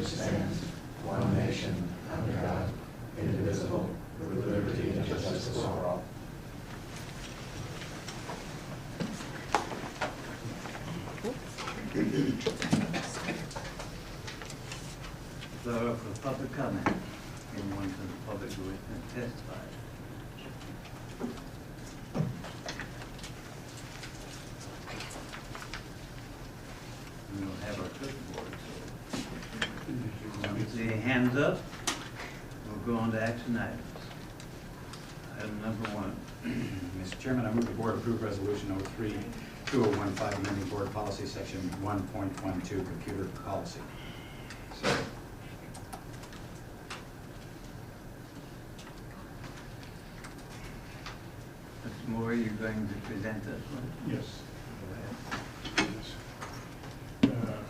which stands, one nation, under God, indivisible, with liberty and justice for all. Floor for public comment. Anyone from the public who wishes to testify? We don't have our clipboard, so if you see hands up, we'll go on to action items. Item number 1. Mr. Chairman, I move the board approve resolution 03-2015 amending board policy section 1.12 computer policy. Second. Mr. Moore, you're going to present this one? Yes. Go ahead.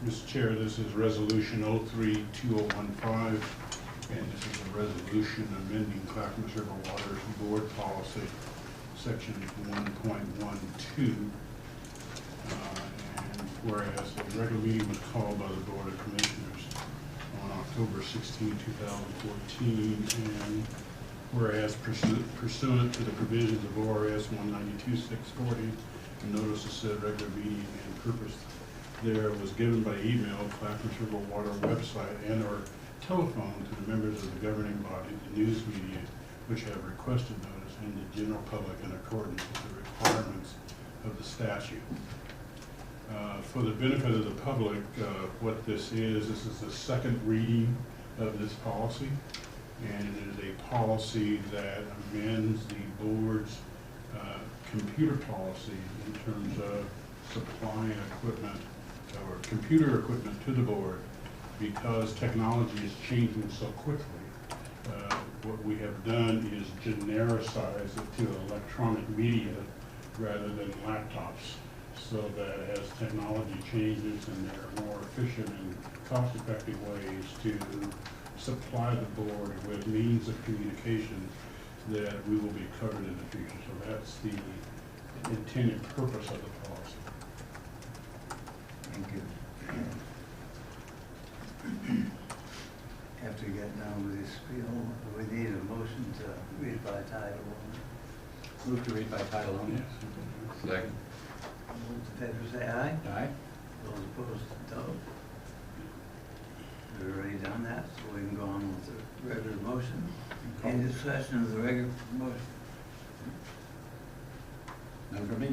Mr. Chair, this is resolution 03-2015, and this is a resolution amending Clackamas River Water's board policy, section 1.12. And whereas a regular meeting was called by the Board of Commissioners on October 16, 2014, and whereas pursuant to the provisions of ORS 192-640, a notice of said regular meeting and purpose there was given by email, Clackamas River Water website, and or telephone to the members of the governing body, the news media, which have requested notice, and the general public in accordance with the requirements of the statute. For the benefit of the public, what this is the second reading of this policy, and it is a policy that amends the board's computer policy in terms of supplying equipment or computer equipment to the board, because technology is changing so quickly. What we have done is genericize it to electronic media rather than laptops, so that as technology changes and there are more efficient and cost-effective ways to supply the board with means of communication, that we will be covered in the future. So that's the intended purpose of the policy. Thank you. After you get done with this spiel, we need a motion to read by title only. Move to read by title only. Yes. Second. Those in favor say aye. Aye. Those opposed, no. We've already done that, so we can go on with the regular motion. Any discussion of the regular motion? None for me.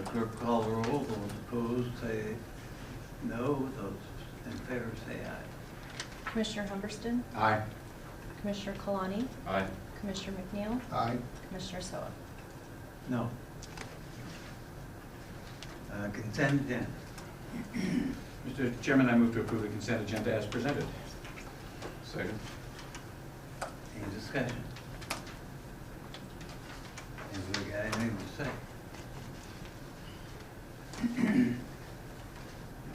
Clerk call the roll. Those opposed say no. Those in favor say aye. Commissioner Humberston, Aye. Commissioner Kalani, Aye. Commissioner McNeil, Aye. Commissioner Soa. No. Consent agenda. Mr. Chairman, I move to approve the consent agenda as presented. Second. Any discussion? Anybody got anything to say?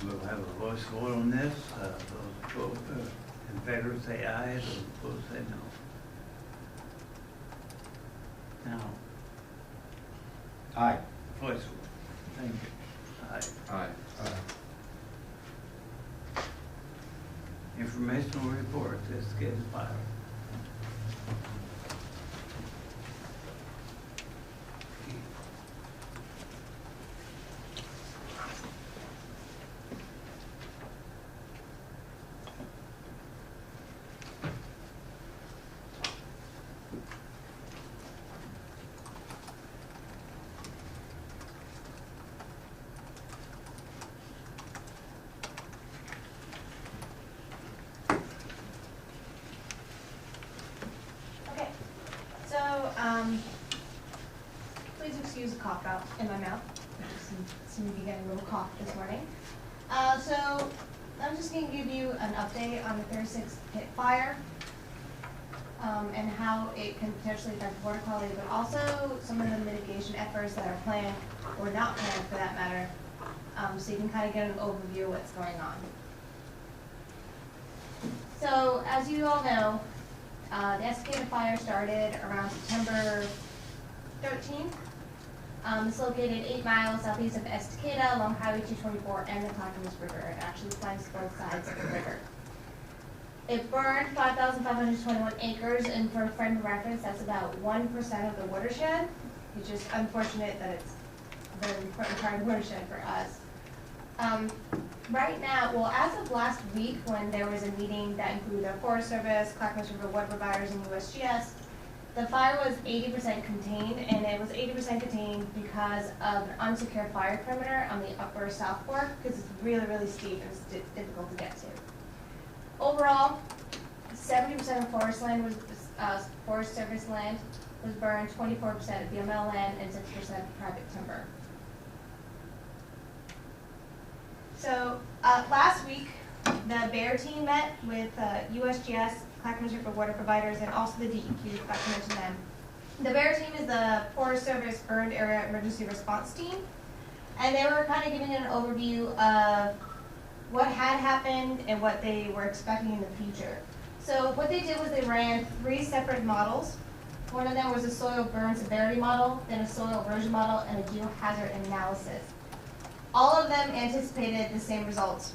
We'll have a voice vote on this. Those opposed, in favor say aye. Those opposed say no. Now, Aye. voice vote. Thank you. Aye. Aye. Informational report. This gets filed. Okay, so please excuse a cough out in my mouth. I just seem to be getting a little cough this morning. So I'm just going to give you an update on the 36th pit fire and how it can potentially affect water quality, but also some of the mitigation efforts that are planned or not planned for that matter, so you can kind of get an overview of what's going on. So as you all know, the Estacada fire started around September 13th. It's located 8 miles southeast of Estacada along Highway 224 and the Clackamas River. It actually flanks both sides of the river. It burned 5,521 acres, and for a frame of reference, that's about 1% of the watershed. It's just unfortunate that it's a very important part of the watershed for us. Right now, well, as of last week, when there was a meeting that included the Forest Service, Clackamas River Water Providers, and USGS, the fire was 80% contained, and it was 80% contained because of an unsecured fire perimeter on the upper South Fork, because it's really, really steep and it's difficult to get to. Overall, 70% of forest land was Forest Service land was burned, 24% of BML land, and 6% private timber. So last week, the BEAR team met with USGS, Clackamas River Water Providers, and also the DEQ, if I can mention them. The BEAR team is the Forest Service Burned Area Emergency Response Team, and they were kind of giving an overview of what had happened and what they were expecting in the future. So what they did was they ran 3 separate models. One of them was a soil burn severity model, then a soil erosion model, and a geohazard analysis. All of them anticipated the same results.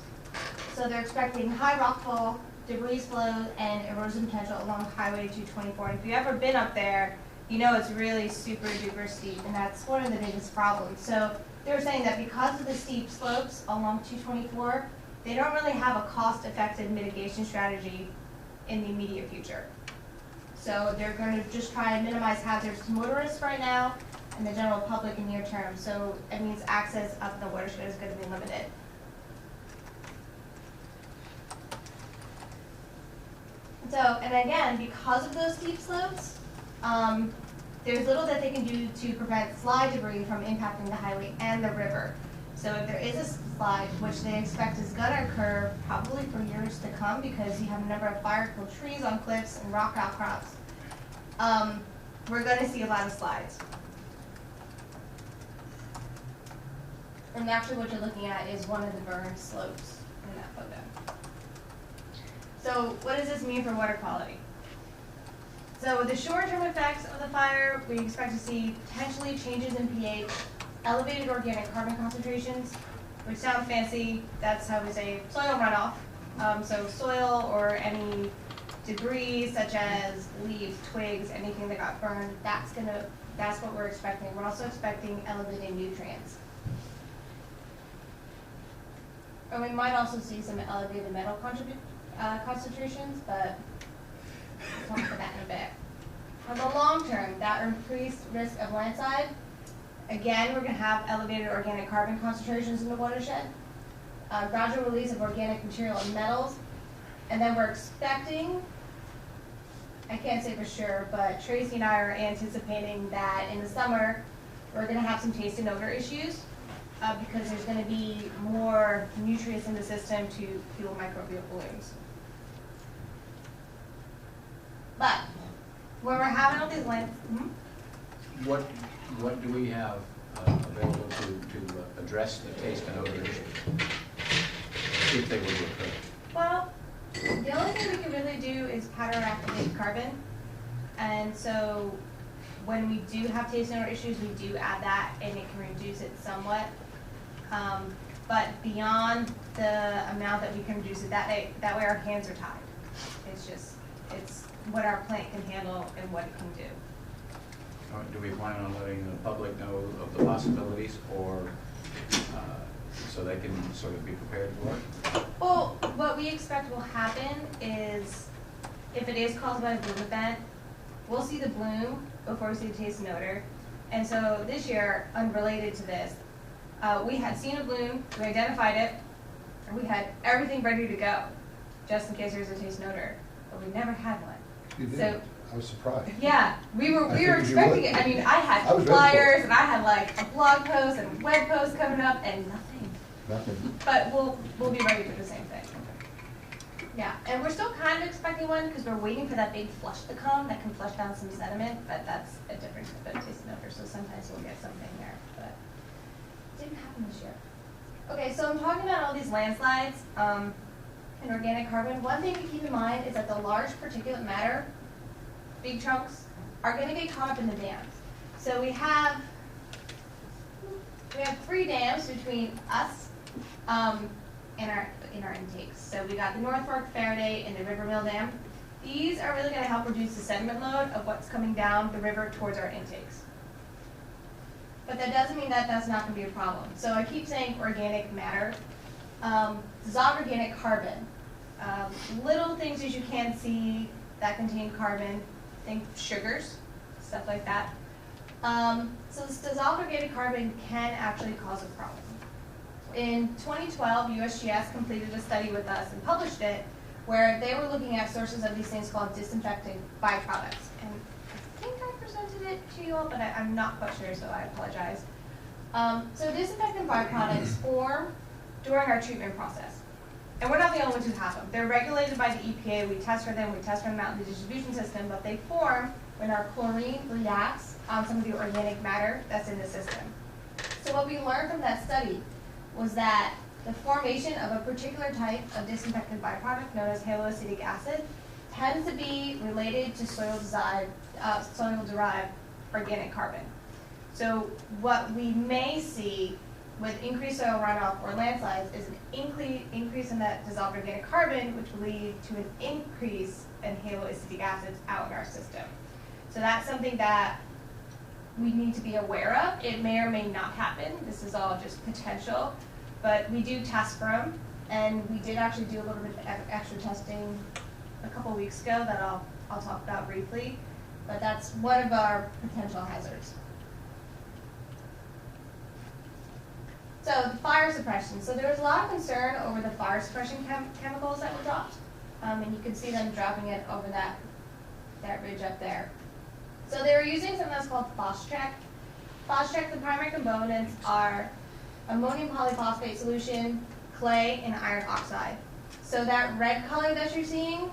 So they're expecting high rockfall, debris flow, and erosion potential along Highway 224. And if you've ever been up there, you know it's really super duper steep, and that's one of the biggest problems. So they were saying that because of the steep slopes along 224, they don't really have a cost-effective mitigation strategy in the immediate future. So they're going to just try and minimize hazards to motorists right now and the general public in near term. So it means access up the watershed is going to be limited. So, and again, because of those steep slopes, there's little that they can do to prevent slide debris from impacting the highway and the river. So if there is a slide, which they expect is going to occur probably for years to come because you have a number of fire-killed trees on cliffs and rock outcrops, we're going to see a lot of slides. And actually what you're looking at is one of the burned slopes in that photo. So what does this mean for water quality? So with the short-term effects of the fire, we expect to see potentially changes in pH, elevated organic carbon concentrations, which sounds fancy. That's how we say soil runoff. So soil or any debris such as leaves, twigs, anything that got burned, that's what we're expecting. We're also expecting elevated nutrients. And we might also see some elevated metal concentrations, but we'll talk about that in a bit. On the long term, that increased risk of landslide. Again, we're going to have elevated organic carbon concentrations in the watershed, gradual release of organic material and metals, and then we're expecting, I can't say for sure, but Tracy and I are anticipating that in the summer we're going to have some taste and odor issues because there's going to be more nutrients in the system to fuel microbial blooms. But when we're having all these lands, What do we have available to address the taste and odor issue, if they were to occur? well, the only thing we can really do is powder activated carbon. And so when we do have taste and odor issues, we do add that and it can reduce it somewhat. But beyond the amount that we can reduce it, that way our hands are tied. It's what our plant can handle and what it can do. Do we plan on letting the public know of the possibilities, or so they can sort of be prepared for it? Well, what we expect will happen is, if it is caused by a bloom event, we'll see the bloom before we see the taste and odor. And so this year, unrelated to this, we had seen a bloom, we identified it, and we had everything ready to go, just in case there was a taste and odor. But we never had one. You did. So, I was surprised. yeah, we were figured you expecting would. it. I mean, I had I was ready for it. flyers and I had like a blog post and web post coming up and nothing. Nothing. But we'll be ready for the same thing. Yeah, and we're still kind of expecting one because we're waiting for that big flush to come that can flush down some sediment, but that's a different type of taste and odor. So sometimes we'll get something there, but it didn't happen this year. Okay, so I'm talking about all these landslides and organic carbon. One thing to keep in mind is that the large particulate matter, big chunks, are going to get caught up in the dams. So we have we have 3 dams between us and our intakes. So we got the North Fork, Faraday, and the River Mill Dam. These are really going to help reduce the sediment load of what's coming down the river towards our intakes. But that doesn't mean that that's not going to be a problem. So I keep saying organic matter. Dissolved organic carbon. Little things as you can see that contain carbon. Think sugars, stuff like that. So this dissolved organic carbon can actually cause a problem. In 2012, USGS completed a study with us and published it, where they were looking at sources of these things called disinfecting byproducts. And I think I presented it to you all, but I'm not quite sure, so I apologize. So disinfectant byproducts form during our treatment process. And we're not the only ones who have them. They're regulated by the EPA. We test for them. We test for them out in the distribution system, but they form when our chlorine reacts on some of the organic matter that's in the system. So what we learned from that study was that the formation of a particular type of disinfectant byproduct known as haloacetic acid tends to be related to soil-derived organic carbon. So what we may see with increased soil runoff or landslides is an increase in that dissolved organic carbon, which will lead to an increase in haloacetic acids out in our system. So that's something that we need to be aware of. It may or may not happen. This is all just potential, but we do test for them, and we did actually do a little bit of extra testing a couple weeks ago that I'll talk about briefly, but that's one of our potential hazards. So the fire suppression. So there was a lot of concern over the fire suppression chemicals that were dropped, and you can see them dropping it over that ridge up there. So they were using something that's called Phosgene. Phosgene, the primary components are ammonium polyphosphate solution, clay, and iron oxide. So that red color that you're seeing,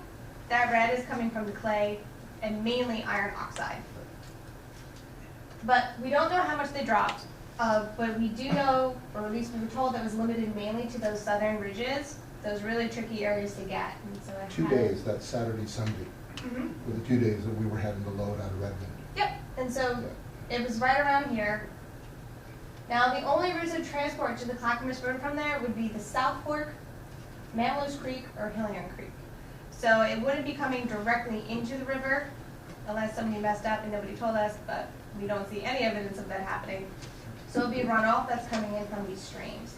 that red is coming from the clay and mainly iron oxide. But we don't know how much they dropped, but we do know, or at least we were told, that it was limited mainly to those southern ridges, those really tricky areas to get. And so 2 days, that's Saturday, Sunday, were the 2 days that we were having the load out of Redmond. Yep, and so it was right around here. Now the only routes of transport to the Clackamas River from there would be the South Fork, Mamlows Creek, or Hillian Creek. So it wouldn't be coming directly into the river unless somebody messed up and nobody told us, but we don't see any evidence of that happening. So it'll be runoff that's coming in from these streams.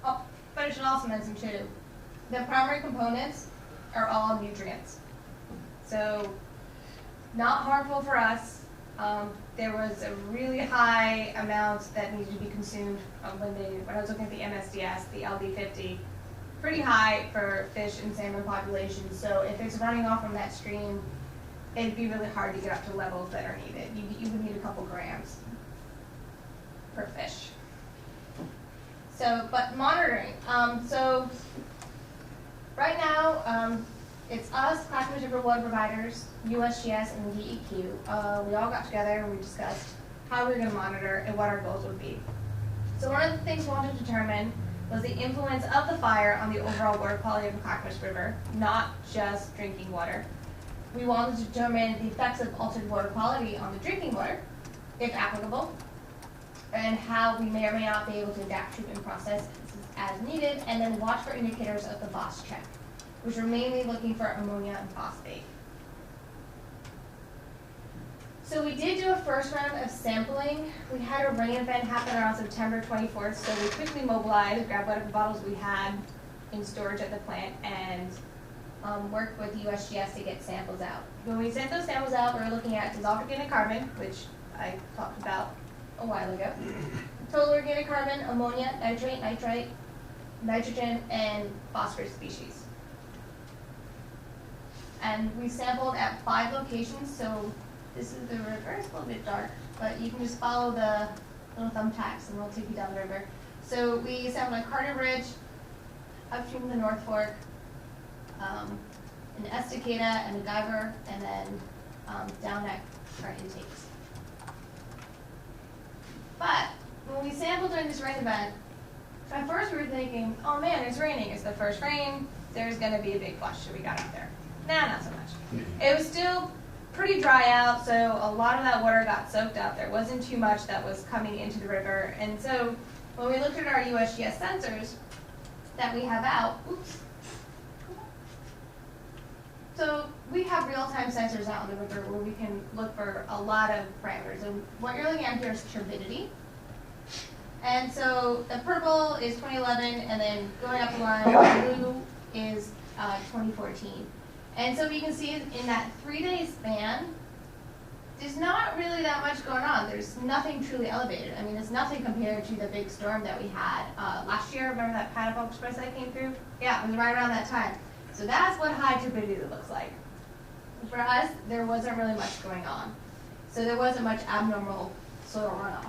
Oh, but I should also mention too, the primary components are all nutrients. So not harmful for us. There was a really high amount that needed to be consumed when I was looking at the MSDS, the LD50, pretty high for fish and salmon populations. So if it's running off from that stream, it'd be really hard to get up to levels that are needed. You would need a couple grams per fish. So, but monitoring. So right now, it's us, Clackamas River Water Providers, USGS, and the DEQ. We all got together and we discussed how we were going to monitor and what our goals would be. So one of the things we wanted to determine was the influence of the fire on the overall water quality of the Clackamas River, not just drinking water. We wanted to determine the effects of altered water quality on the drinking water, if applicable, and how we may or may not be able to adapt treatment process as needed, and then watch for indicators of the Phosgene, which are mainly looking for ammonia and phosphate. So we did do a first round of sampling. We had a rain event happen around September 24th, so we quickly mobilized, grabbed whatever bottles we had in storage at the plant, and worked with USGS to get samples out. When we sent those samples out, we were looking at dissolved organic carbon, which I talked about a while ago, total organic carbon, ammonia, nitrate, nitrite, nitrogen, and phosphorus species. And we sampled at 5 locations, so this is the river. It's a little bit dark, but you can just follow the little thumbtacks and we'll take you down the river. So we sampled at Carter Ridge, upstream of the North Fork, in Estacada and MacGyver, and then down at our intakes. But when we sampled during this rain event, at first we were thinking, oh man, it's raining. It's the first rain. There's going to be a big flush, so we got up there. Nah, not so much. It was still pretty dry out, so a lot of that water got soaked up. There wasn't too much that was coming into the river. And so when we looked at our USGS sensors that we have out, oops. So we have real-time sensors out in the river where we can look for a lot of parameters. And what you're looking at here is turbidity. And so the purple is 2011, and then going up the line, blue is 2014. And so you can see in that 3-day span, there's not really that much going on. There's nothing truly elevated. I mean, it's nothing compared to the big storm that we had last year. Remember that Pineapple Express that came through? Yeah, it was right around that time. So that's what high turbidity looks like. For us, there wasn't really much going on. So there wasn't much abnormal soil runoff.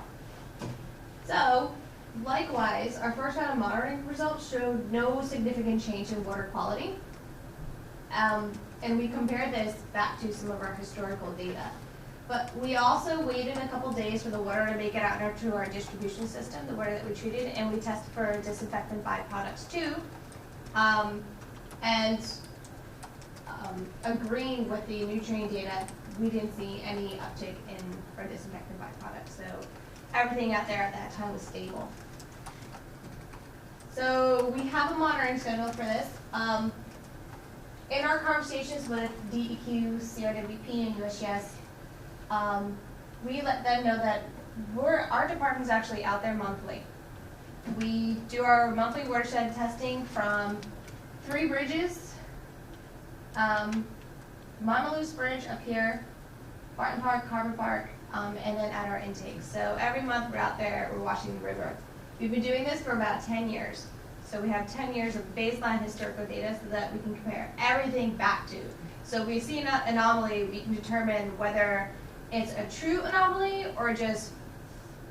So, likewise, our first round of monitoring results showed no significant change in water quality. And we compared this back to some of our historical data. But we also waited a couple days for the water to make it out into our distribution system, the water that we treated, and we tested for disinfectant byproducts too. Agreeing with the nutrient data, we didn't see any uptick in our disinfectant byproducts. So everything out there at that time was stable. So we have a monitoring schedule for this. In our conversations with DEQ, CRWP, and USGS, we let them know that our department is actually out there monthly. We do our monthly watershed testing from 3 bridges, Monmaloose Bridge up here, Barton Park, Harbor Park, and then at our intakes. So every month we're out there, we're watching the river. We've been doing this for about 10 years. So we have 10 years of baseline historical data so that we can compare everything back to. So if we see an anomaly, we can determine whether it's a true anomaly or just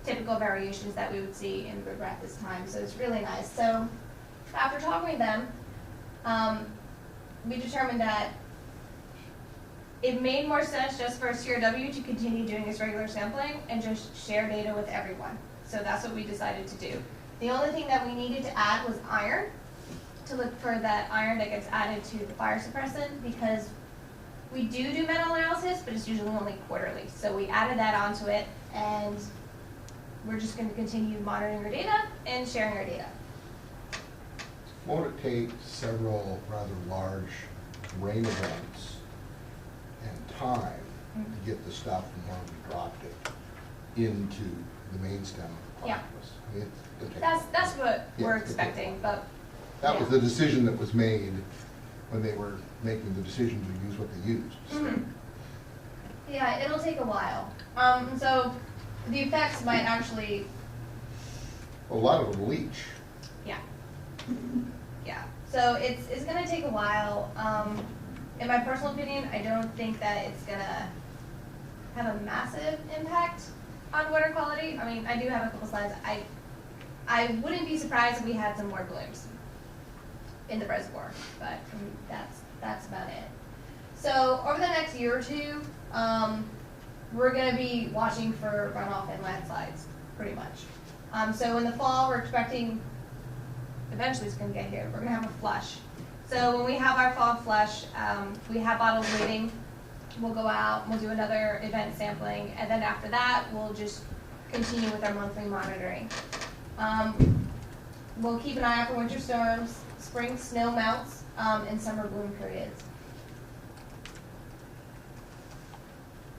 typical variations that we would see in the river at this time. So it's really nice. So after talking with them, we determined that it made more sense just for CRW to continue doing its regular sampling and just share data with everyone. So that's what we decided to do. The only thing that we needed to add was iron, to look for that iron that gets added to the fire suppressant, because we do metal analysis, but it's usually only quarterly. So we added that onto it, and we're just going to continue monitoring our data and sharing our data. Won't it take several rather large rain events and time to get the stuff from where we dropped it into the main stem of the Yeah. Clackamas? I mean, That's what we're it's expecting, but that yeah. was the decision that was made when they were making the decision to use what they used. Mm-hmm. Yeah, it'll take a while. So the effects might actually, A lot of them leach. yeah. Yeah, so it's gonna take a while. In my personal opinion, I don't think that it's gonna have a massive impact on water quality. I mean, I do have a couple slides. I wouldn't be surprised if we had some more blooms in the reservoir, but that's about it. So over the next year or two, we're gonna be watching for runoff and landslides, pretty much. So in the fall, we're expecting, eventually it's gonna get here, we're gonna have a flush. So when we have our fall flush, we have bottles waiting. We'll go out, we'll do another event sampling, and then after that, we'll just continue with our monthly monitoring. We'll keep an eye out for winter storms, spring snow melts, and summer bloom periods.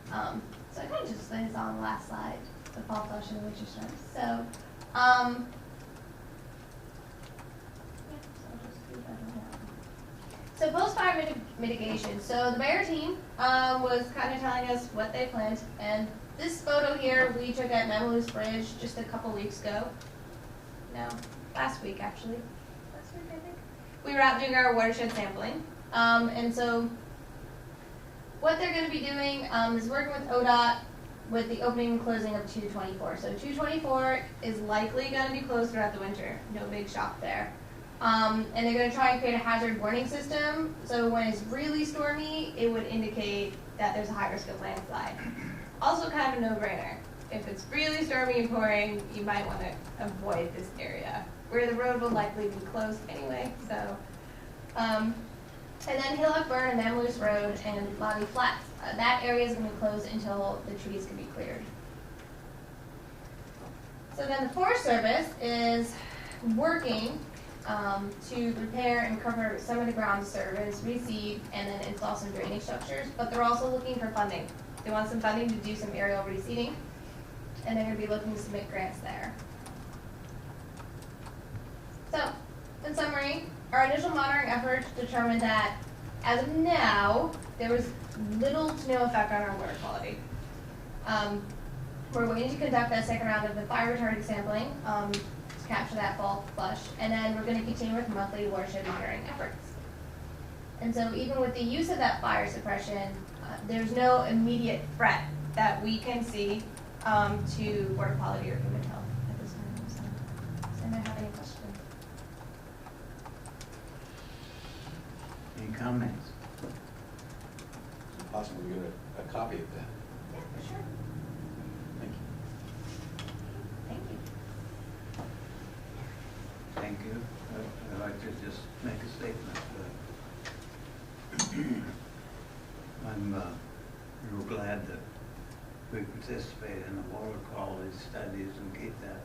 So I kind of just laid this on the last slide, the fall flush and the winter storms. So, yeah, so I'll just do that around. So post-fire mitigation. So the Bayer team was kind of telling us what they planned, and this photo here we took at Monmaloose Bridge just a couple weeks ago. No, last week actually. Last week I think. We were out doing our watershed sampling, and so what they're going to be doing is working with ODOT with the opening and closing of 224. So 224 is likely going to be closed throughout the winter. No big shock there. And they're going to try and create a hazard warning system, so when it's really stormy, it would indicate that there's a high risk of landslide. Also kind of a no-brainer. If it's really stormy and pouring, you might want to avoid this area, where the road will likely be closed anyway. So And then Hillock Burn and Mamloose Road and Lobby Flats. That area is going to be closed until the trees can be cleared. So then the Forest Service is working to repair and cover some of the ground surface, reseed, and then install some drainage structures. But they're also looking for funding. They want some funding to do some aerial reseeding, and they're going to be looking to submit grants there. So, in summary, our initial monitoring efforts determined that, as of now, there was little to no effect on our water quality. We're waiting to conduct a second round of the fire retardant sampling to capture that fall flush, and then we're going to continue with monthly watershed monitoring efforts. And so, even with the use of that fire suppression, there's no immediate threat that we can see to water quality or human health at this time. So, does anyone have any questions? Any comments? Is it possible to get a copy of that? Yeah, for sure. Thank you. Thank you. Thank you. I'd like to just make a statement. I'm real glad that we participate in the water quality studies and keep that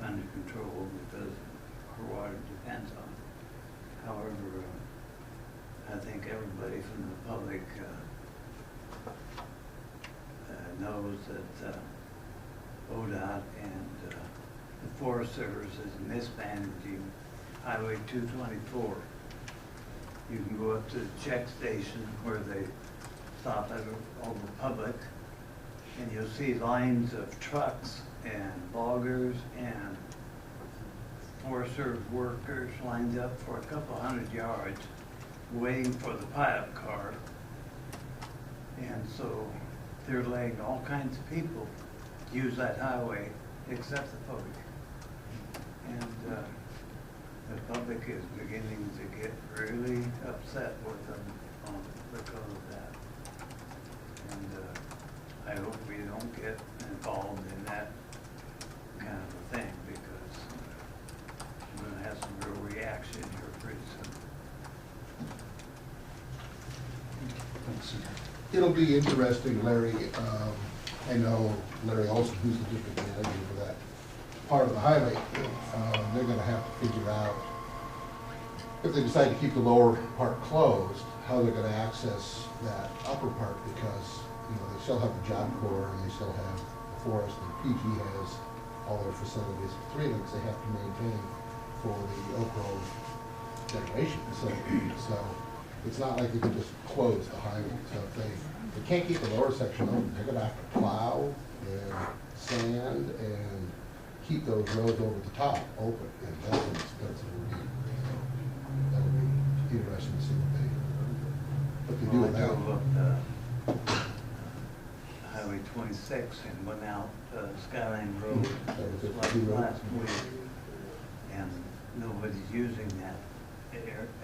under control because our water depends on it. However, I think everybody from the public knows that ODOT and the Forest Service is mismanaging Highway 224. You can go up to the check station where they stop at all the public, and you'll see lines of trucks and loggers and Forest Service workers lined up for a couple 100 yards waiting for the pilot car. And so they're letting all kinds of people use that highway except the public. And the public is beginning to get really upset with them because of that. And I hope we don't get involved in that kind of a thing because we're going to have some real reaction here pretty soon. It'll be interesting, Larry. I know Larry Olson, who's the district manager for that part of the highway. They're gonna have to figure out, if they decide to keep the lower part closed, how they're gonna access that upper part, because, you know, they still have the Job Corps and they still have the forest, and PG has all their facilities, three links they have to maintain for the Oak Grove generation facility. So it's not like they can just close the highway. So if they can't keep the lower section open, they're gonna have to plow and sand and keep those roads over the top open, and that's an expensive route. So that would be interesting to see what they do with I that. drove up Highway 26 and went out Skyline Road last week, and nobody's using that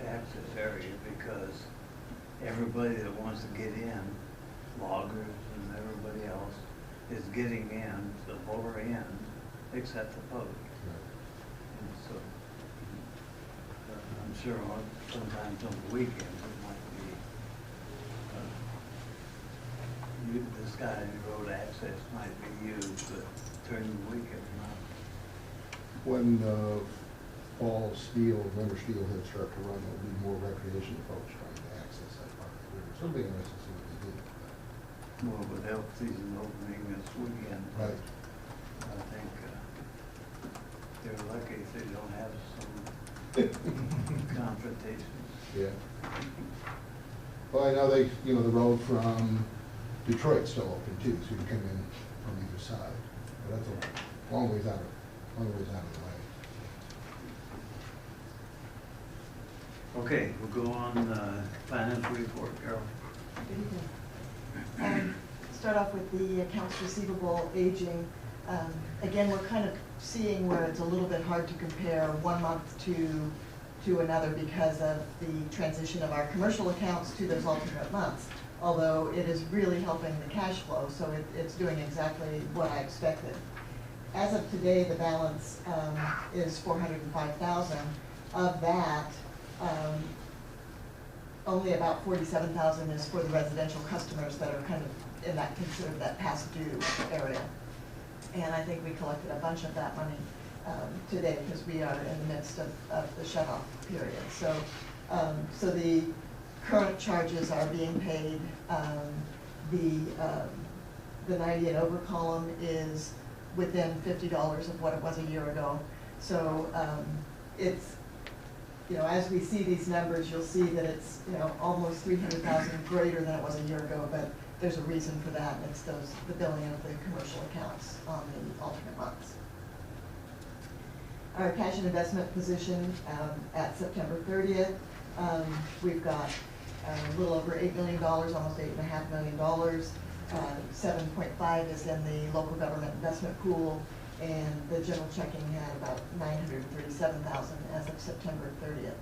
access area because everybody that wants to get in, loggers and everybody else, is getting in the lower end except the public. And so I'm sure sometimes on the weekends it might be the Skyline Road access might be used, but during the weekend not. When fall steel, winter steel heads start to run, there'll be more recreational folks trying to access that part of the river. So it'll be interesting to see what they do. Well, with elk season opening this weekend, Right. I think they're lucky if they don't have some confrontations. Yeah. Well, I know they, you know, the road from Detroit's still open too, so you can come in from either side. But that's a long ways out of the way. Okay, we'll go on financial report, Carol. Start off with the accounts receivable aging. Again, we're kind of seeing where it's a little bit hard to compare one month to another because of the transition of our commercial accounts to those alternate months, although it is really helping the cash flow, so it's doing exactly what I expected. As of today, the balance is $405,000. Of that, only about 47,000 is for the residential customers that are kind of in that, considered that past due area. And I think we collected a bunch of that money today, because we are in the midst of the shut-off period. So, so the current charges are being paid. The 90 and over column is within $50 of what it was a year ago. So it's, you know, as we see these numbers, you'll see that it's, you know, almost 300,000 greater than it was a year ago, but there's a reason for that, and it's the billing of the commercial accounts on the alternate months. Our cash and investment position at September 30th, we've got a little over $8 million, almost $8.5 million. 7.5 is in the local government investment pool, and the general checking had about $937,000 as of September 30th.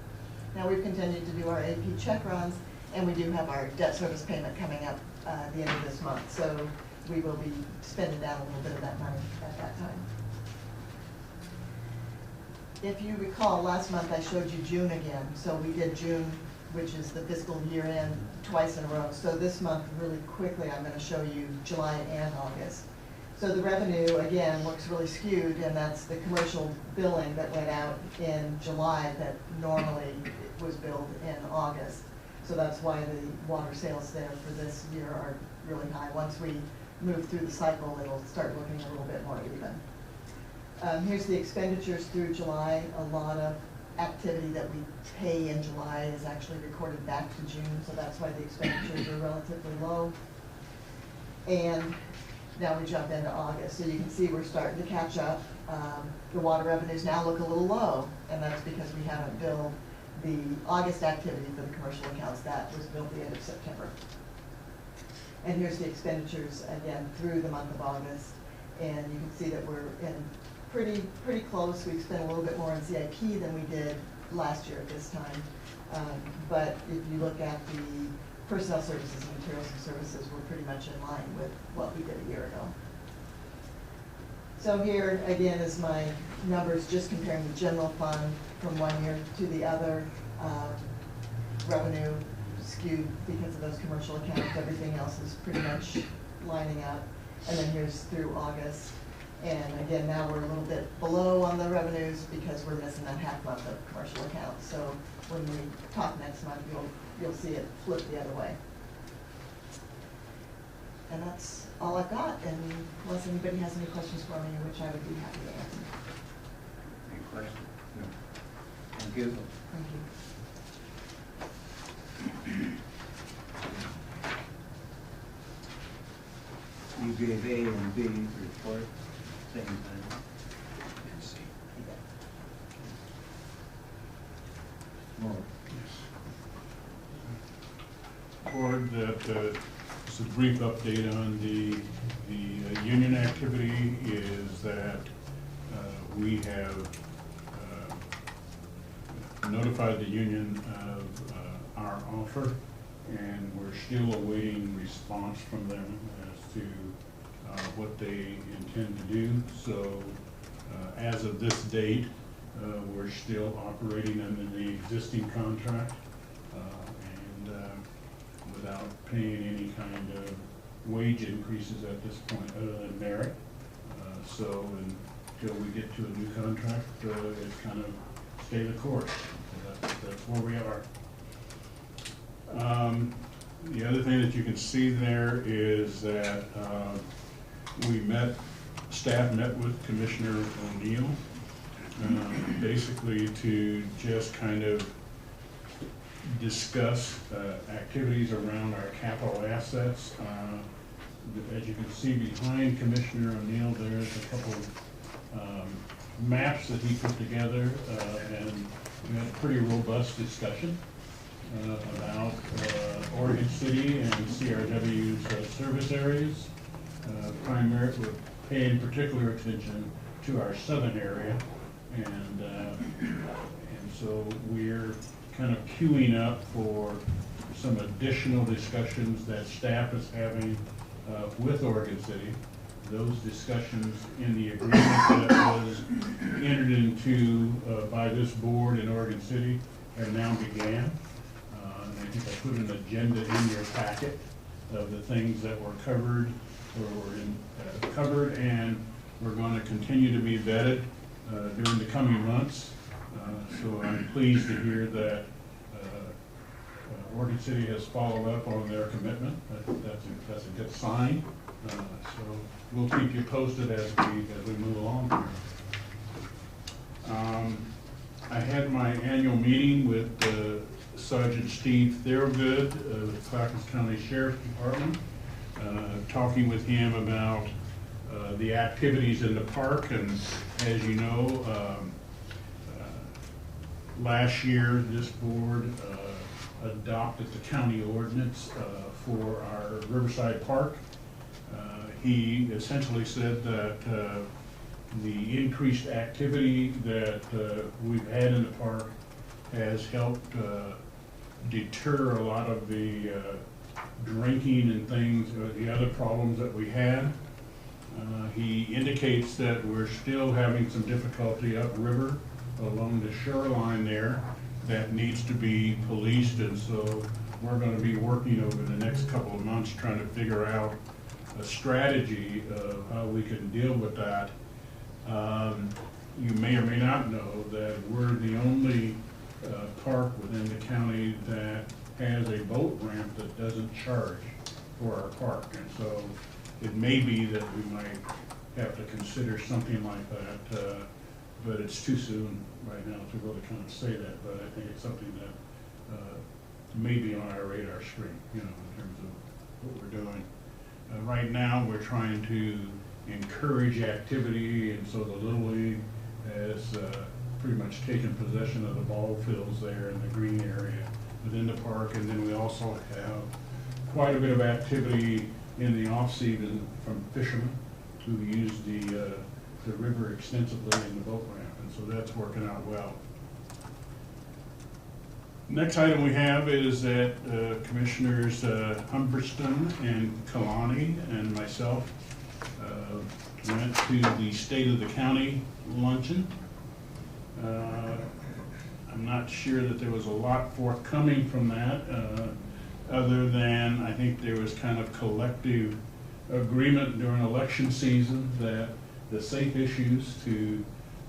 Now, we've continued to do our AP check runs, and we do have our debt service payment coming up at the end of this month, so we will be spending down a little bit of that money at that time. If you recall, last month I showed you June again, so we did June, which is the fiscal year end, twice in a row. So this month, really quickly, I'm going to show you July and August. So the revenue, again, looks really skewed, and that's the commercial billing that went out in July that normally was billed in August. So that's why the water sales there for this year are really high. Once we move through the cycle, it'll start looking a little bit more even. Here's the expenditures through July. A lot of activity that we pay in July is actually recorded back to June, so that's why the expenditures are relatively low. And now we jump into August, so you can see we're starting to catch up. The water revenues now look a little low, and that's because we haven't billed the August activity for the commercial accounts. That was billed the end of September. And here's the expenditures again through the month of August, and you can see that we're in pretty close. We've spent a little bit more on CIP than we did last year at this time. But if you look at the personnel services and materials and services, we're pretty much in line with what we did a year ago. So here again is my numbers just comparing the general fund from one year to the other. Revenue skewed because of those commercial accounts. Everything else is pretty much lining up. And then here's through August. And again, now we're a little bit below on the revenues because we're missing that half month of commercial accounts. So when we talk next month, you'll see it flip the other way. And that's all I've got, and unless anybody has any questions for me, which I would be happy to answer. Any questions? No. Thank you. Thank you. You gave A and B report, same time. More. Board, just a brief update on the union activity is that we have notified the union of our offer, and we're still awaiting response from them as to what they intend to do. So as of this date, we're still operating under the existing contract and without paying any kind of wage increases at this point other than merit. So until we get to a new contract, it's kind of stay the course. So that's where we are. The other thing that you can see there is that staff met with Commissioner O'Neill, basically to just kind of discuss activities around our capital assets. As you can see behind Commissioner O'Neill, there's a couple of maps that he put together, and we had a pretty robust discussion about Oregon City and CRW's service areas. Primarily paying particular attention to our southern area, and so we're kind of queuing up for some additional discussions that staff is having with Oregon City. Those discussions in the agreement that was entered into by this board in Oregon City have now began. and I think I put an agenda in your packet of the things that were covered, covered, and we're going to continue to be vetted during the coming months. So I'm pleased to hear that Oregon City has followed up on their commitment. That's a good sign. So we'll keep you posted as we move along here. I had my annual meeting with Sergeant Steve Thorogood of the Clackamas County Sheriff's Department, talking with him about the activities in the park. And as you know, last year this board adopted the county ordinance for our Riverside Park. He essentially said that the increased activity that we've had in the park has helped deter a lot of the drinking and things, the other problems that we had. He indicates that we're still having some difficulty upriver along the shoreline there that needs to be policed, and so we're going to be working over the next couple of months trying to figure out a strategy of how we can deal with that. You may or may not know that we're the only park within the county that has a boat ramp that doesn't charge for our park, and so it may be that we might have to consider something like that, but it's too soon right now to really kind of say that. But I think it's something that may be on our radar screen, you know, in terms of what we're doing. Right now, we're trying to encourage activity, and so the Little League has pretty much taken possession of the ball fields there in the green area within the park. And then we also have quite a bit of activity in the off-season from fishermen who use the river extensively in the boat ramp, and so that's working out well. Next item we have is that Commissioners Humberston and Kalani and myself went to the State of the County luncheon. I'm not sure that there was a lot forthcoming from that, other than I think there was kind of collective agreement during election season that the safe issues to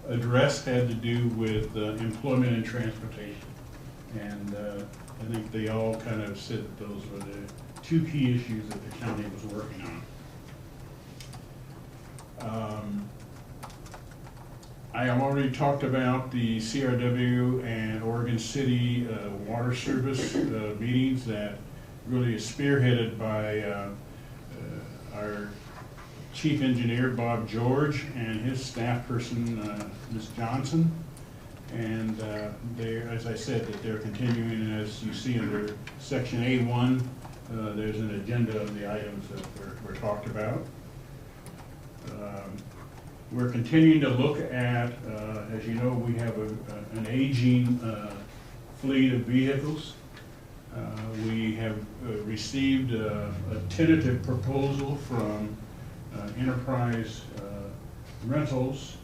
address had to do with employment and transportation. And I think they all kind of said that those were the two key issues that the county was working on. I have already talked about the CRW and Oregon City water service meetings that really is spearheaded by our chief engineer, Bob George, and his staff person, Ms. Johnson. And as I said, that they're continuing, and as you see under section A1, there's an agenda of the items that were talked about. We're continuing to look at, as you know, we have an aging fleet of vehicles. We have received a tentative proposal from Enterprise Rentals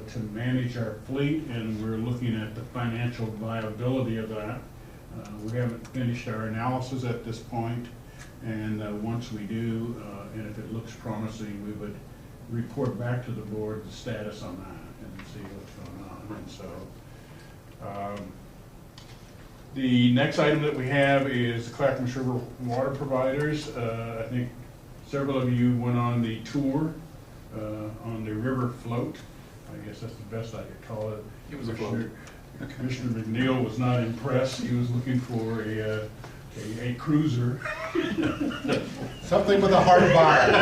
to manage our fleet, and we're looking at the financial viability of that. We haven't finished our analysis at this point, and once we do, and if it looks promising, we would report back to the board the status on that and see what's going on. And so the next item that we have is the Clackamas River Water Providers. I think several of you went on the tour on the river float. I guess that's the best I could call it. It was a float. Commissioner McNeil was not impressed. He was looking for a cruiser. Something with a hard bottom.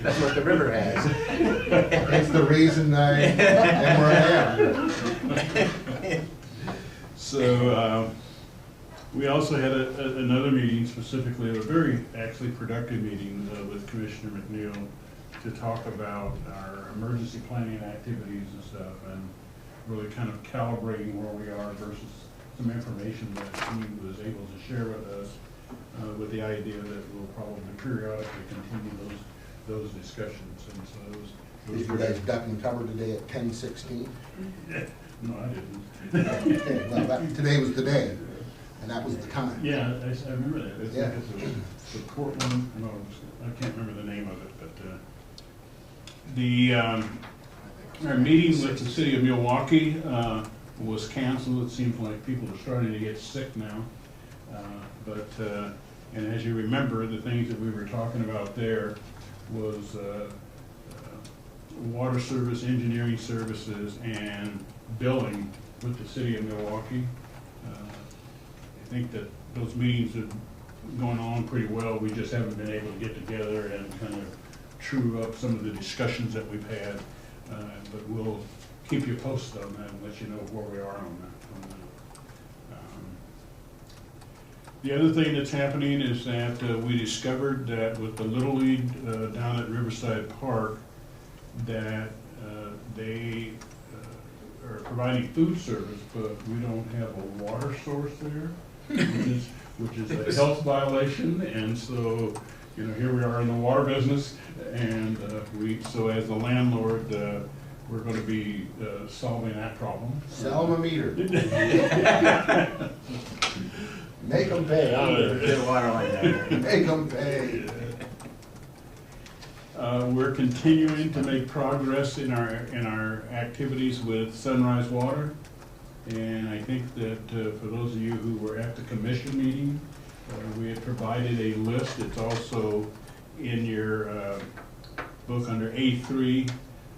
That's what the river has. That's the reason I am where I am. So we also had another meeting, specifically a very actually productive meeting with Commissioner McNeil to talk about our emergency planning activities and stuff, and really kind of calibrating where we are versus some information that he was able to share with us, with the idea that we'll probably periodically continue those discussions. And so those You guys duck and cover today at 10:16? No, I didn't. Okay, well, today was the day, and that was the time. Yeah, I remember that. I think Yeah. it's the Portland, no, I can't remember the name of it, but our meeting with the city of Milwaukee was canceled. It seems like people are starting to get sick now. And as you remember, the things that we were talking about there was water service, engineering services, and billing with the city of Milwaukee. I think that those meetings have gone on pretty well. We just haven't been able to get together and kind of true up some of the discussions that we've had. But we'll keep you posted on that and let you know where we are on that. The other thing that's happening is that we discovered that with the Little League down at Riverside Park, that they are providing food service, but we don't have a water source there, which is a health violation. And so, you know, here we are in the water business, and so as the landlord, we're going to be solving that problem. Sell them a meter. Make them pay. Get a water line down there. Make them pay. We're continuing to make progress in our activities with Sunrise Water. And I think that for those of you who were at the commission meeting, we had provided a list. It's also in your book under A3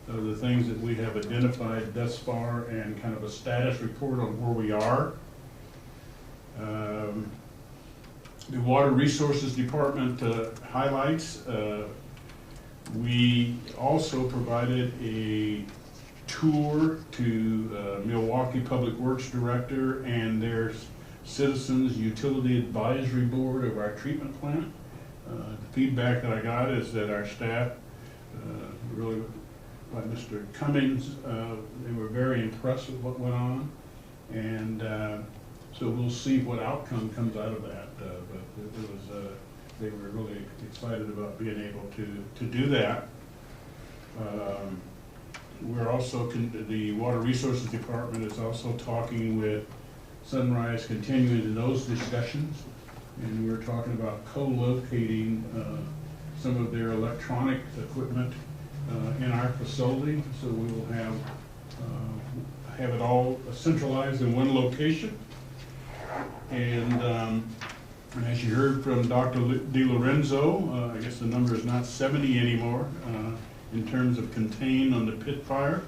of the things that we have identified thus far and kind of a status report on where we are. The Water Resources Department highlights. We also provided a tour to Milwaukee Public Works Director and their Citizens Utility Advisory Board of our treatment plant. The feedback that I got is that our staff, really by Mr. Cummings, they were very impressed with what went on. And so we'll see what outcome comes out of that. But it was, they were really excited about being able to do that. We're also, the Water Resources Department is also talking with Sunrise, continuing those discussions. And we're talking about co-locating some of their electronic equipment in our facility. So we will have it all centralized in one location. And as you heard from Dr. DiLorenzo, I guess the number is not 70 anymore in terms of contained on the pit fire.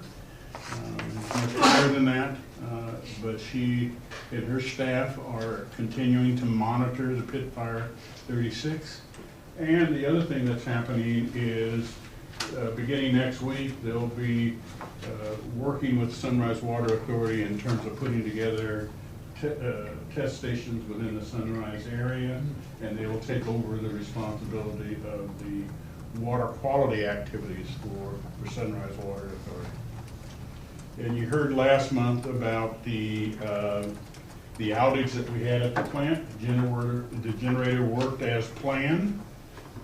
It's much higher than that, but she and her staff are continuing to monitor the pit fire 36. And the other thing that's happening is beginning next week, they'll be working with Sunrise Water Authority in terms of putting together test stations within the Sunrise area, and they will take over the responsibility of the water quality activities for Sunrise Water Authority. And you heard last month about the outage that we had at the plant. The generator worked as planned,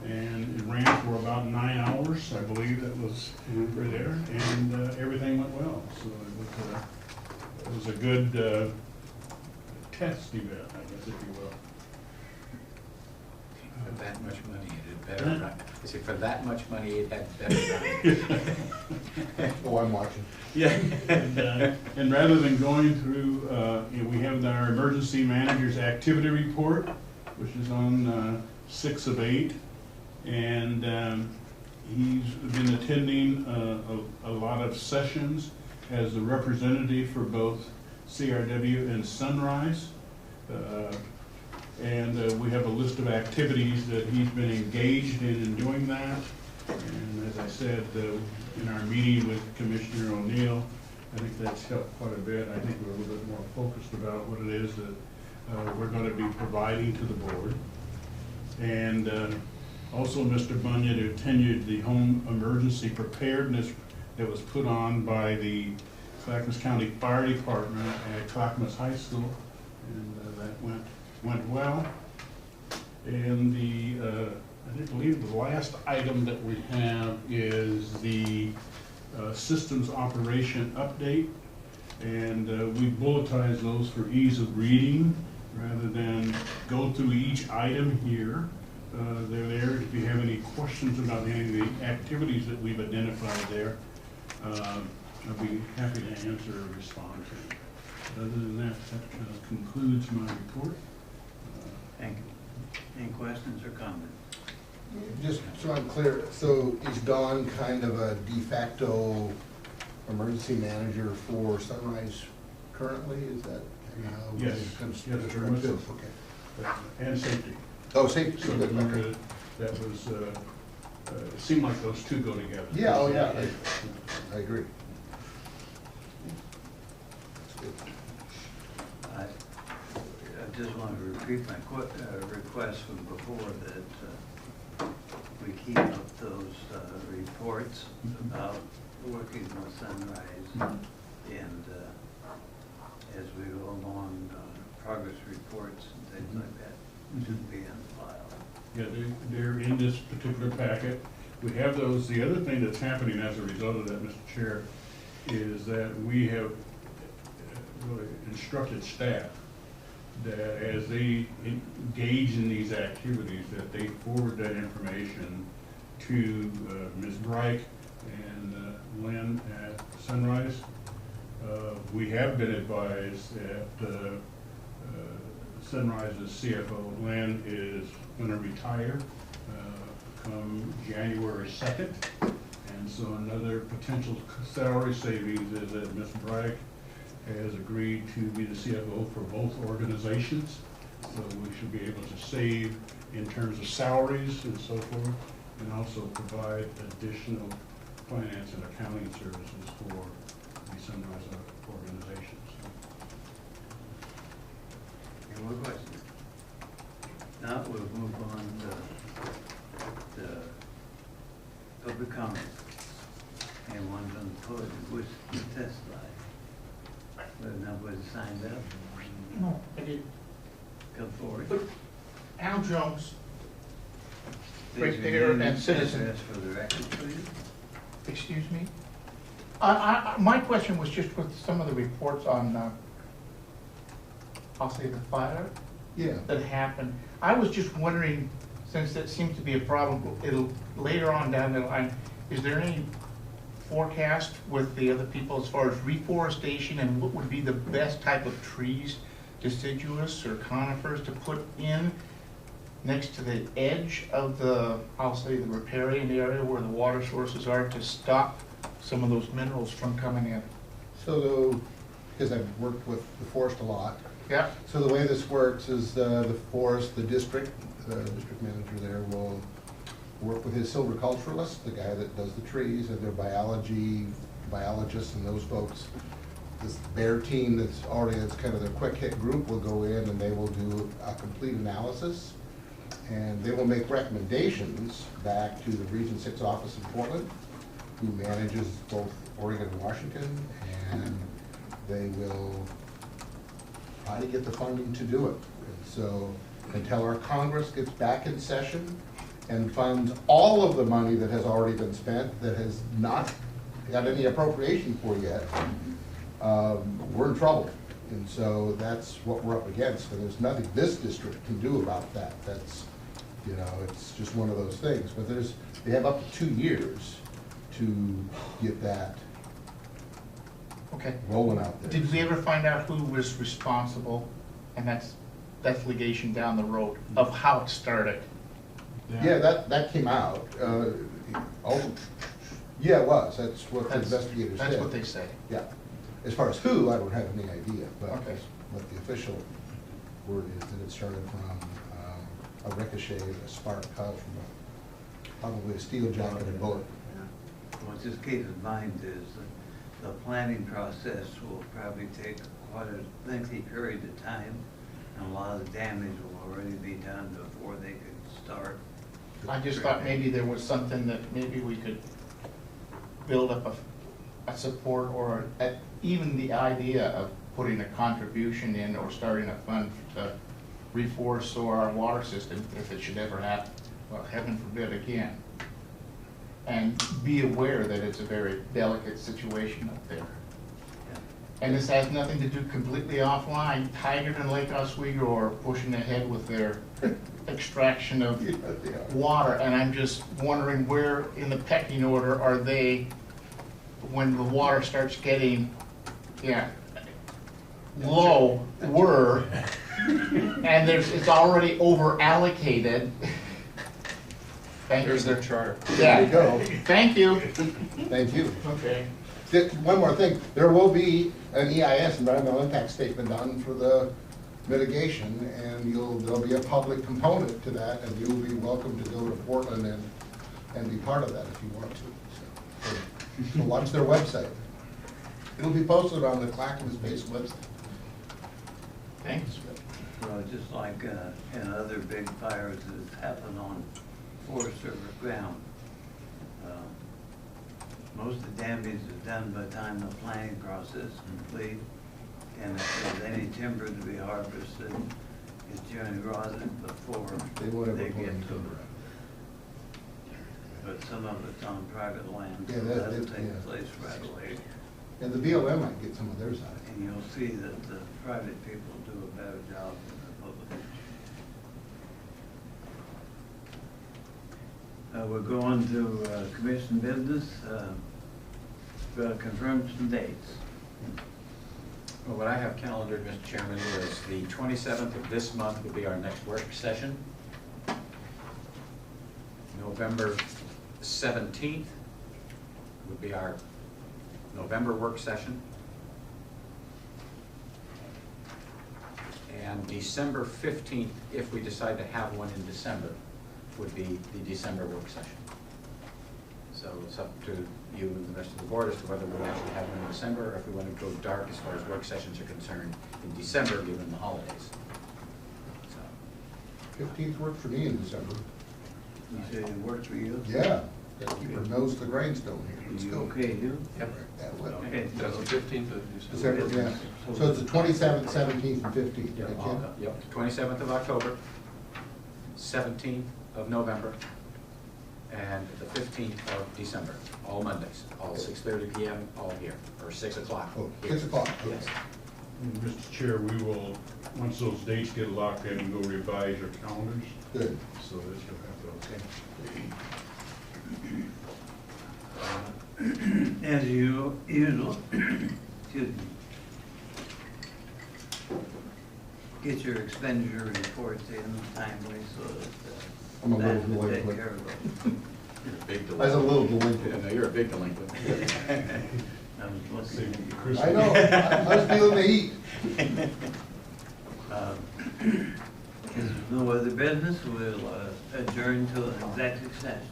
and it ran for about 9 hours, I believe that was for there, and everything went well. So it was a good test event, I guess, if you will. For that much money, it had better run. I say, for that much money, it had better run. Oh, I'm watching. Yeah. And rather than going through, we have our emergency manager's activity report, which is on 6/8, and he's been attending a lot of sessions as the representative for both CRW and Sunrise. And we have a list of activities that he's been engaged in doing that. And as I said, in our meeting with Commissioner O'Neill, I think that's helped quite a bit. I think we're a little bit more focused about what it is that we're going to be providing to the board. And also Mr. Bunyan, who tenured the home emergency preparedness that was put on by the Clackamas County Fire Department at Clackamas High School, and that went well. And I believe the last item that we have is the systems operation update. And we bulletize those for ease of reading, rather than go through each item here. They're there if you have any questions about any of the activities that we've identified there. I'll be happy to answer or respond to them. Other than that, that concludes my report. Thank you. Any questions or comments? Just so I'm clear, so is Dawn kind of a de facto emergency manager for Sunrise currently? Is that how? Yes, it's yes, very much so. Okay. And safety. Oh, safety, So good, okay. that was, it seemed like those two go together. Yeah, oh yeah, I agree. That's good. I just want to repeat my request from before that we keep up those reports about working with Sunrise, and as we go along, progress reports and things like that should be in the file. Yeah, they're in this particular packet. We have those. The other thing that's happening as a result of that, Mr. Chair, is that we have really instructed staff that as they engage in these activities, that they forward that information to Ms. Bright and Lynn at Sunrise. We have been advised that Sunrise's CFO, Lynn, is going to retire come January 2nd. And so another potential salary savings is that Ms. Bright has agreed to be the CFO for both organizations. So we should be able to save in terms of salaries and so forth, and also provide additional finance and accounting services for the Sunrise organizations. Any more questions? Now we'll move on to public comment. Anyone from the public who wishes to testify? Well, nobody signed up. No, I did. Come forward. But Al Jones, State right your there, name and citizen. address for the record, please. Excuse me? My question was just with some of the reports on, I'll say the fire Yeah. that happened. I was just wondering, since that seems to be a problem, later on down the line, is there any forecast with the other people as far as reforestation and what would be the best type of trees, deciduous or conifers, to put in next to the edge of the, I'll say, the riparian area where the water sources are, to stop some of those minerals from coming in? So, because I've worked with the forest a lot, Yeah, so the way this works is the forest, the district manager there will work with his silviculturalist, the guy that does the trees, and their biologists and those folks. This bear team that's kind of the quick hit group will go in and they will do a complete analysis. And they will make recommendations back to the Region 6 office in Portland, who manages both Oregon and Washington, and they will try to get the funding to do it. And so until our Congress gets back in session and funds all of the money that has already been spent, that has not got any appropriation for yet, we're in trouble. And so that's what we're up against, and there's nothing this district can do about that. That's, you know, it's just one of those things. But they have up to 2 years to get that okay. rolling out there. Did we ever find out who was responsible, and that's litigation down the road, of how it started? Yeah, that came out. Yeah, it was. That's what the investigators said. That's what they say. Yeah. As far as who, I don't have any idea, but Okay. what the official word is that it started from a ricochet, a spark caused from probably a steel jacket and bullet. What just keep in mind is that the planning process will probably take quite a lengthy period of time, and a lot of the damage will already be done before they could start. I just thought maybe there was something that maybe we could build up a support, or even the idea of putting a contribution in or starting a fund to reforest our water system if it should ever happen, well, heaven forbid again. And be aware that it's a very delicate situation up there. And this has nothing to do completely offline, Tiger and Lake Oswego are pushing ahead with their extraction of Yeah, they are. water, and I'm just wondering where in the pecking order are they when the water starts getting, low, and it's already over allocated. Thank you. There's their charter. There you go. Thank you. Thank you. Okay. One more thing, there will be an EIS, environmental impact statement done for the mitigation, and there'll be a public component to that, and you'll be welcome to go to Portland and be part of that if you want to. So watch their website. It'll be posted on the Clackamas-based website. Thanks. Well, just like in other big fires that happen on Forest Service ground, most of the damage is done by the time the planning process is complete. And if there's any timber to be harvested, it's generally rotted before They won't ever they pull get any to timber it. But some of it's on private land, so Yeah, that'll that- take yeah. place right away. And the BLM might get some of theirs out. And you'll see that the private people do a better job than the public. We're going to commission business. We'll confirm some dates. Well, what I have calendared, Mr. Chairman, is the 27th of this month would be our next work session. November 17th would be our November work session. And December 15th, if we decide to have one in December, would be the December work session. So it's up to you and the rest of the board as to whether we'll actually have one in December, or if we want to go dark as far as work sessions are concerned in December, given the holidays. So, 15th worked for me in December. You say it worked for you? Yeah, gotta keep our nose to the grindstone here. Let's You go. okay, you? Yep. That will. Okay. That's the 15th of December. December, yeah. So it's the 27th, 17th, and 15th, Yeah, right, all- Ken? Yep, 27th of October, 17th of November, and the 15th of December, all Mondays, all 6:30 PM, all here, or 6 o'clock. Oh, here. 6 o'clock. Yes. And Mr. Chair, we will, once those dates get locked in, go revise your calendars, Good. so that you'll have those. As usual, excuse me. Get your expenditure reports in timely so I'm a that little will take delinquent. care of it. You're a big I was a delinquent. little Yeah, delinquent. no, you're a big delinquent. I was Save looking. it for Christmas. I know, I was feeling the heat. If there's no other business, we'll adjourn to an executive session.